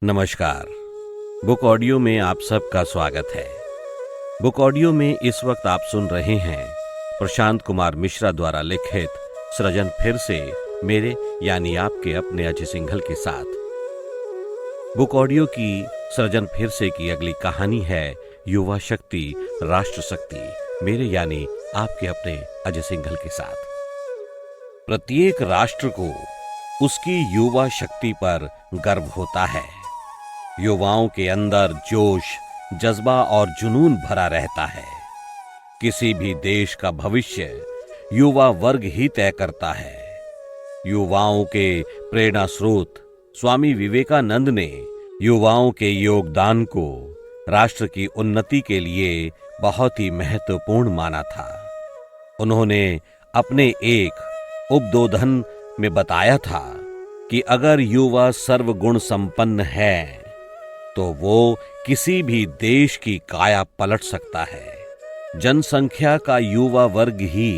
नमस्कार। Book audio में आप सबका स्वागत है। बुक ऑडियो में इस वक्त आप सुन रहे हैं प्रशांत कुमार मिश्रा द्वारा लिखित सृजन फिर से मेरे यानी आपके अपने अजय सिंघल के साथ। बुक ऑडियो की सृजन फिर से की अगली कहानी है युवा शक्ति राष्ट्र शक्ति, मेरे यानी आपके अपने अजय सिंघल के साथ। प्रत्येक राष्ट्र को उसकी युवा शक्ति पर गर्व होता है। युवाओं के अंदर जोश, जज्बा और जुनून भरा रहता है। किसी भी देश का भविष्य युवा वर्ग ही तय करता है। युवाओं के प्रेरणा स्रोत स्वामी विवेकानंद ने युवाओं के योगदान को राष्ट्र की उन्नति के लिए बहुत ही महत्वपूर्ण माना था। उन्होंने अपने एक उद्बोधन में बताया था कि अगर युवा सर्वगुण संपन्न है तो वो किसी भी देश की काया पलट सकता है। जनसंख्या का युवा वर्ग ही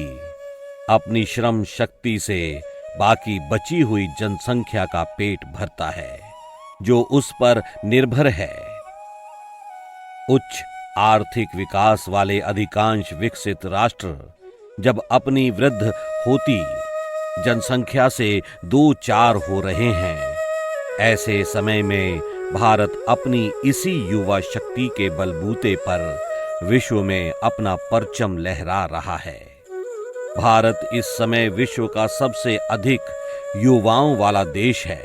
अपनी श्रम शक्ति से बाकी बची हुई जनसंख्या का पेट भरता है, जो उस पर निर्भर है। उच्च आर्थिक विकास वाले अधिकांश विकसित राष्ट्र जब अपनी वृद्ध होती जनसंख्या से 2-4 हो रहे हैं, ऐसे समय में भारत अपनी इसी युवा शक्ति के बलबूते पर विश्व में अपना परचम लहरा रहा है। भारत इस समय विश्व का सबसे अधिक युवाओं वाला देश है।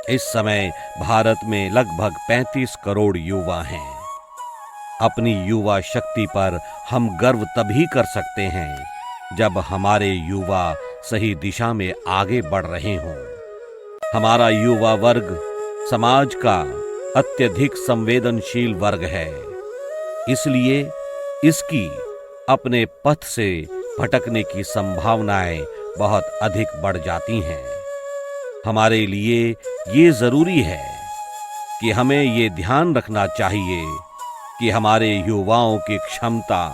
इस समय भारत में लगभग 35 करोड़ युवा हैं। अपनी युवा शक्ति पर हम गर्व तभी कर सकते हैं जब हमारे युवा सही दिशा में आगे बढ़ रहे हों। हमारा युवा वर्ग समाज का अत्यधिक संवेदनशील वर्ग है, इसलिए इसकी अपने पथ से भटकने की संभावनाएं बहुत अधिक बढ़ जाती हैं। हमारे लिए ये जरूरी है कि हमें ये ध्यान रखना चाहिए कि हमारे युवाओं की क्षमता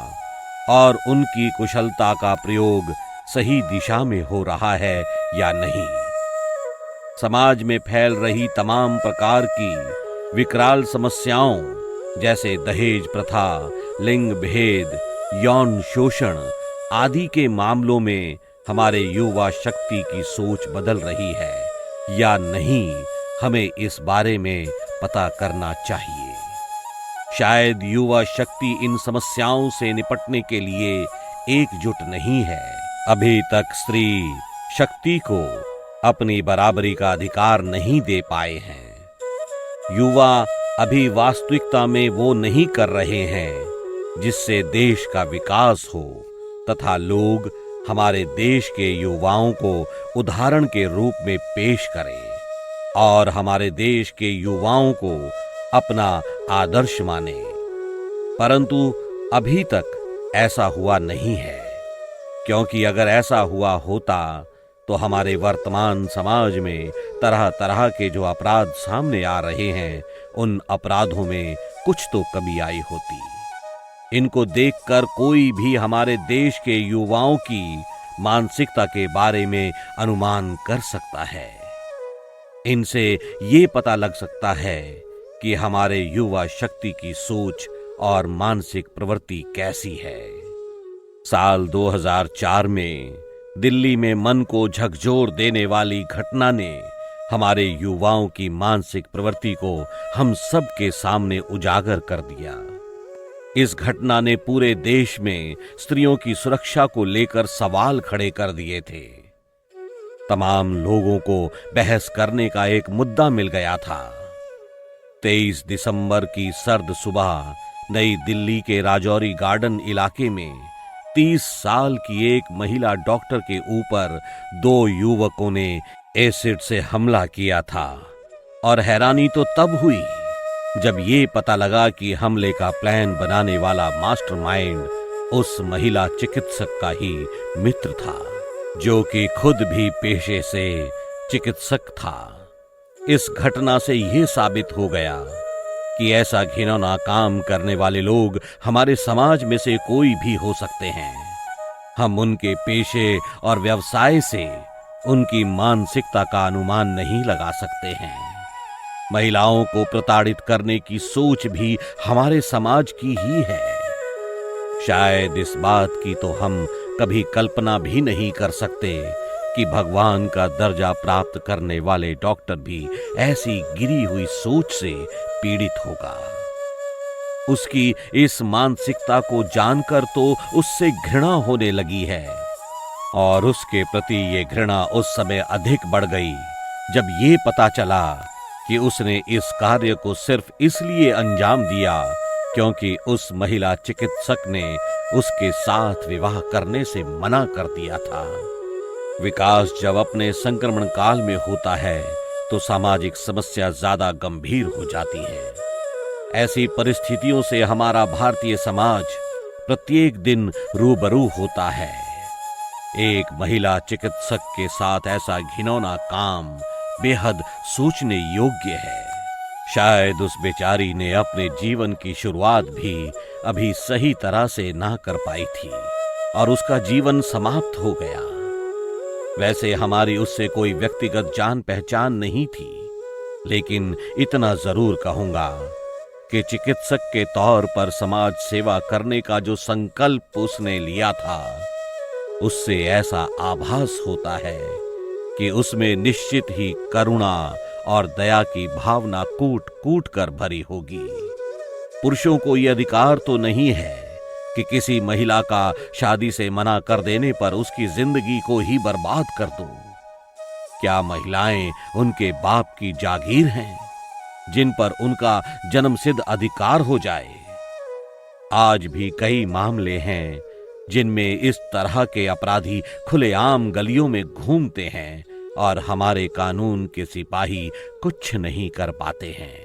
और उनकी कुशलता का प्रयोग सही दिशा में हो रहा है या नहीं। समाज में फैल रही तमाम प्रकार की विकराल समस्याओं जैसे दहेज प्रथा, लिंग भेद, यौन शोषण आदि के मामलों में हमारे युवा शक्ति की सोच बदल रही है या नहीं, हमें इस बारे में पता करना चाहिए। शायद युवा शक्ति इन समस्याओं से निपटने के लिए एकजुट नहीं है। अभी तक स्त्री शक्ति को अपनी बराबरी का अधिकार नहीं दे पाए हैं। युवा अभी वास्तविकता में वो नहीं कर रहे हैं जिससे देश का विकास हो, तथा लोग हमारे देश के युवाओं को उदाहरण के रूप में पेश करें और हमारे देश के युवाओं को अपना आदर्श माने। परंतु अभी तक ऐसा हुआ नहीं है, क्योंकि अगर ऐसा हुआ होता तो हमारे वर्तमान समाज में तरह तरह के जो अपराध सामने आ रहे हैं, उन अपराधों में कुछ तो कमी आई होती। इनको देखकर कोई भी हमारे देश के युवाओं की मानसिकता के बारे में अनुमान कर सकता है। इनसे ये पता लग सकता है कि हमारे युवा शक्ति की सोच और मानसिक प्रवृत्ति कैसी है। साल 2004 में दिल्ली में मन को झकझोर देने वाली घटना ने हमारे युवाओं की मानसिक प्रवृत्ति को हम सब के सामने उजागर कर दिया। इस घटना ने पूरे देश में स्त्रियों की सुरक्षा को लेकर सवाल खड़े कर दिए थे। तमाम लोगों को बहस करने का एक मुद्दा मिल गया था। 23 दिसंबर की सर्द सुबह नई दिल्ली के राजौरी गार्डन इलाके में 30 साल की एक महिला डॉक्टर के ऊपर 2 युवकों ने एसिड से हमला किया था। और हैरानी तो तब हुई जब ये पता लगा कि हमले का प्लान बनाने वाला मास्टरमाइंड उस महिला चिकित्सक का ही मित्र था, जो कि खुद भी पेशे से चिकित्सक था। इस घटना से यह साबित हो गया कि ऐसा घिनौना काम करने वाले लोग हमारे समाज में से कोई भी हो सकते हैं। हम उनके पेशे और व्यवसाय से उनकी मानसिकता का अनुमान नहीं लगा सकते हैं। महिलाओं को प्रताड़ित करने की सोच भी हमारे समाज की ही है। शायद इस बात की तो हम कभी कल्पना भी नहीं कर सकते कि भगवान का दर्जा प्राप्त करने वाले डॉक्टर भी ऐसी गिरी हुई सोच से पीड़ित होगा। उसकी इस मानसिकता को जानकर तो उससे घृणा होने लगी है, और उसके प्रति ये घृणा उस समय अधिक बढ़ गई जब ये पता चला कि उसने इस कार्य को सिर्फ इसलिए अंजाम दिया क्योंकि उस महिला चिकित्सक ने उसके साथ विवाह करने से मना कर दिया था। विकास जब अपने संक्रमण काल में होता है तो सामाजिक समस्या ज्यादा गंभीर हो जाती है। ऐसी परिस्थितियों से हमारा भारतीय समाज प्रत्येक दिन रूबरू होता है। एक महिला चिकित्सक के साथ ऐसा घिनौना काम बेहद सोचने योग्य है। शायद उस बेचारी ने अपने जीवन की शुरुआत भी अभी सही तरह से ना कर पाई थी और उसका जीवन समाप्त हो गया। वैसे हमारी उससे कोई व्यक्तिगत जान पहचान नहीं थी, लेकिन इतना जरूर कहूंगा कि चिकित्सक के तौर पर समाज सेवा करने का जो संकल्प उसने लिया था, उससे ऐसा आभास होता है कि उसमें निश्चित ही करुणा और दया की भावना कूट कूट कर भरी होगी। पुरुषों को यह अधिकार तो नहीं है कि किसी महिला का शादी से मना कर देने पर उसकी जिंदगी को ही बर्बाद कर दो। क्या महिलाएं उनके बाप की जागीर हैं जिन पर उनका जन्मसिद्ध अधिकार हो जाए? आज भी कई मामले हैं जिनमें इस तरह के अपराधी खुलेआम गलियों में घूमते हैं और हमारे कानून के सिपाही कुछ नहीं कर पाते हैं,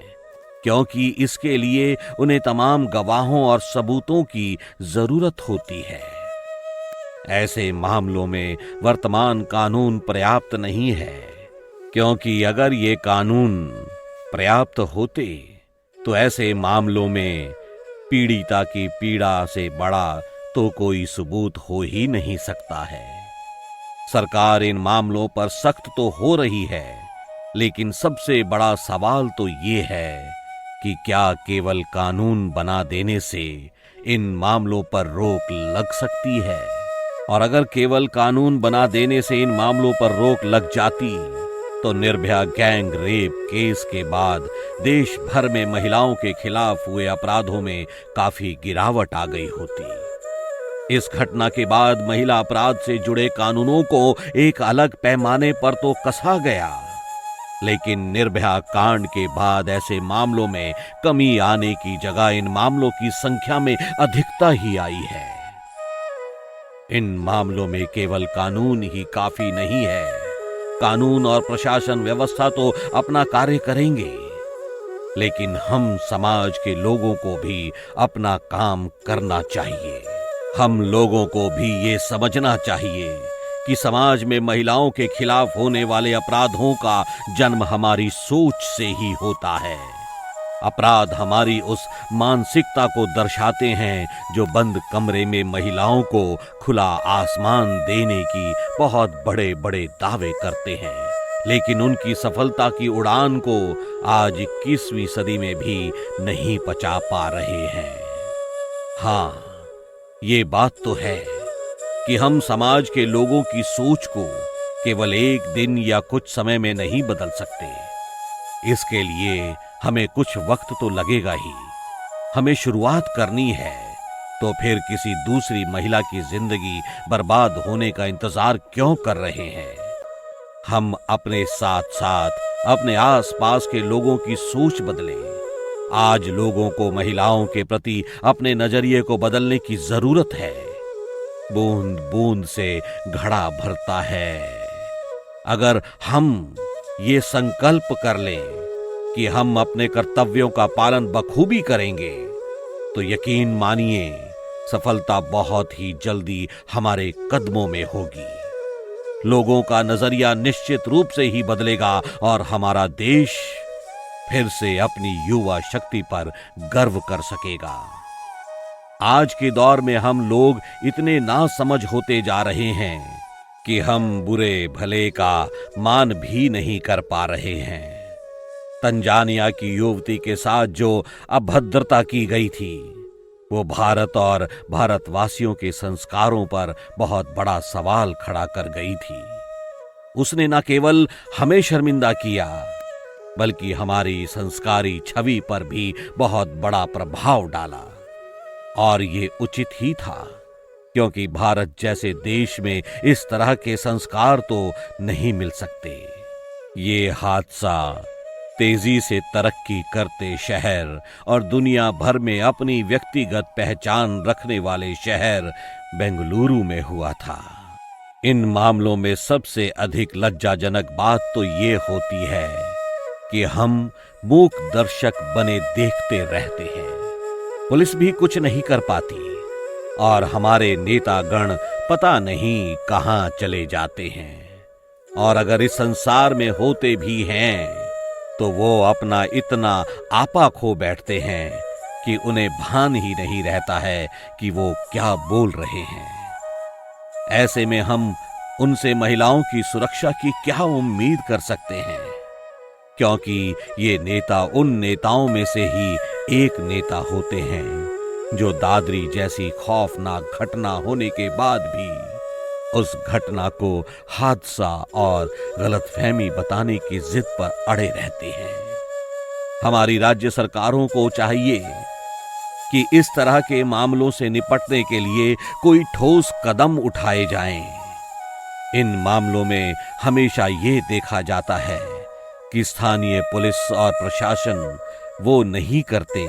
क्योंकि इसके लिए उन्हें तमाम गवाहों और सबूतों की जरूरत होती है। ऐसे मामलों में वर्तमान कानून पर्याप्त नहीं है, क्योंकि अगर ये कानून पर्याप्त होते तो ऐसे मामलों में पीड़िता की पीड़ा से बड़ा तो कोई सबूत हो ही नहीं सकता है। सरकार इन मामलों पर सख्त तो हो रही है, लेकिन सबसे बड़ा सवाल तो ये है कि क्या केवल कानून बना देने से इन मामलों पर रोक लग सकती है? और अगर केवल कानून बना देने से इन मामलों पर रोक लग जाती तो निर्भया गैंग रेप केस के बाद देश भर में महिलाओं के खिलाफ हुए अपराधों में काफी गिरावट आ गई होती। इस घटना के बाद महिला अपराध से जुड़े कानूनों को एक अलग पैमाने पर तो कसा गया, लेकिन निर्भया कांड के बाद ऐसे मामलों में कमी आने की जगह इन मामलों की संख्या में अधिकता ही आई है। इन मामलों में केवल कानून ही काफी नहीं है। कानून और प्रशासन व्यवस्था तो अपना कार्य करेंगे, लेकिन हम समाज के लोगों को भी अपना काम करना चाहिए। हम लोगों को भी ये समझना चाहिए कि समाज में महिलाओं के खिलाफ होने वाले अपराधों का जन्म हमारी सोच से ही होता है। अपराध हमारी उस मानसिकता को दर्शाते हैं जो बंद कमरे में महिलाओं को खुला आसमान देने की बहुत बड़े बड़े दावे करते हैं, लेकिन उनकी सफलता की उड़ान को आज 21वीं सदी में भी नहीं पचा पा रहे हैं। हाँ, ये बात तो है कि हम समाज के लोगों की सोच को केवल एक दिन या कुछ समय में नहीं बदल सकते। इसके लिए हमें कुछ वक्त तो लगेगा ही। हमें शुरुआत करनी है, तो फिर किसी दूसरी महिला की जिंदगी बर्बाद होने का इंतजार क्यों कर रहे हैं? हम अपने साथ साथ अपने आसपास के लोगों की सोच बदलें। आज लोगों को महिलाओं के प्रति अपने नजरिए को बदलने की जरूरत है। बूंद बूंद से घड़ा भरता है। अगर हम ये संकल्प कर लें कि हम अपने कर्तव्यों का पालन बखूबी करेंगे, तो यकीन मानिए सफलता बहुत ही जल्दी हमारे कदमों में होगी। लोगों का नजरिया निश्चित रूप से ही बदलेगा और हमारा देश फिर से अपनी युवा शक्ति पर गर्व कर सकेगा। आज के दौर में हम लोग इतने नासमझ होते जा रहे हैं कि हम बुरे भले का मान भी नहीं कर पा रहे हैं। तंजानिया की युवती के साथ जो अभद्रता की गई थी, वो भारत और भारतवासियों के संस्कारों पर बहुत बड़ा सवाल खड़ा कर गई थी। उसने न केवल हमें शर्मिंदा किया, बल्कि हमारी संस्कारी छवि पर भी बहुत बड़ा प्रभाव डाला। और ये उचित ही था, क्योंकि भारत जैसे देश में इस तरह के संस्कार तो नहीं मिल सकते। ये हादसा तेजी से तरक्की करते शहर और दुनिया भर में अपनी व्यक्तिगत पहचान रखने वाले शहर बेंगलुरु में हुआ था। इन मामलों में सबसे अधिक लज्जाजनक बात तो ये होती है कि हम मूक दर्शक बने देखते रहते हैं। पुलिस भी कुछ नहीं कर पाती और हमारे नेतागण पता नहीं कहां चले जाते हैं। और अगर इस संसार में होते भी हैं तो वो अपना इतना आपा खो बैठते हैं कि उन्हें भान ही नहीं रहता है कि वो क्या बोल रहे हैं। ऐसे में हम उनसे महिलाओं की सुरक्षा की क्या उम्मीद कर सकते हैं, क्योंकि ये नेता उन नेताओं में से ही एक नेता होते हैं जो दादरी जैसी खौफनाक घटना होने के बाद भी उस घटना को हादसा और गलतफहमी बताने की जिद पर अड़े रहते हैं। हमारी राज्य सरकारों को चाहिए कि इस तरह के मामलों से निपटने के लिए कोई ठोस कदम उठाए जाएं। इन मामलों में हमेशा ये देखा जाता है कि स्थानीय पुलिस और प्रशासन वो नहीं करते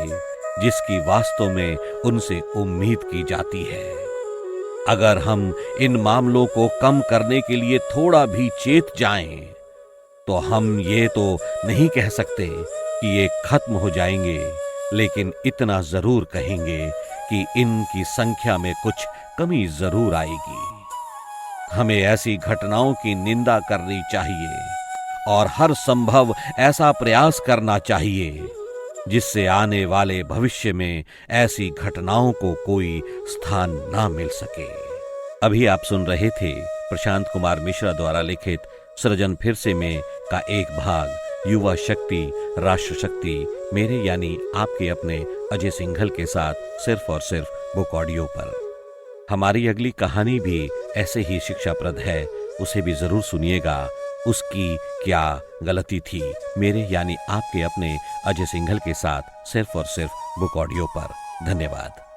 जिसकी वास्तव में उनसे उम्मीद की जाती है। अगर हम इन मामलों को कम करने के लिए थोड़ा भी चेत जाएं, तो हम ये तो नहीं कह सकते कि ये खत्म हो जाएंगे, लेकिन इतना जरूर कहेंगे कि इनकी संख्या में कुछ कमी जरूर आएगी। हमें ऐसी घटनाओं की निंदा करनी चाहिए और हर संभव ऐसा प्रयास करना चाहिए जिससे आने वाले भविष्य में ऐसी घटनाओं को कोई स्थान ना मिल सके। अभी आप सुन रहे थे प्रशांत कुमार मिश्रा द्वारा लिखित सृजन फिर से में का एक भाग युवा शक्ति राष्ट्र शक्ति मेरे यानी आपके अपने अजय सिंघल के साथ सिर्फ और सिर्फ बुक ऑडियो पर। हमारी अगली कहानी भी ऐसे ही शिक्षाप्रद है, उसे भी जरूर सुनिएगा। उसकी क्या गलती थी, मेरे यानी आपके अपने अजय सिंघल के साथ सिर्फ और सिर्फ बुक ऑडियो पर। धन्यवाद।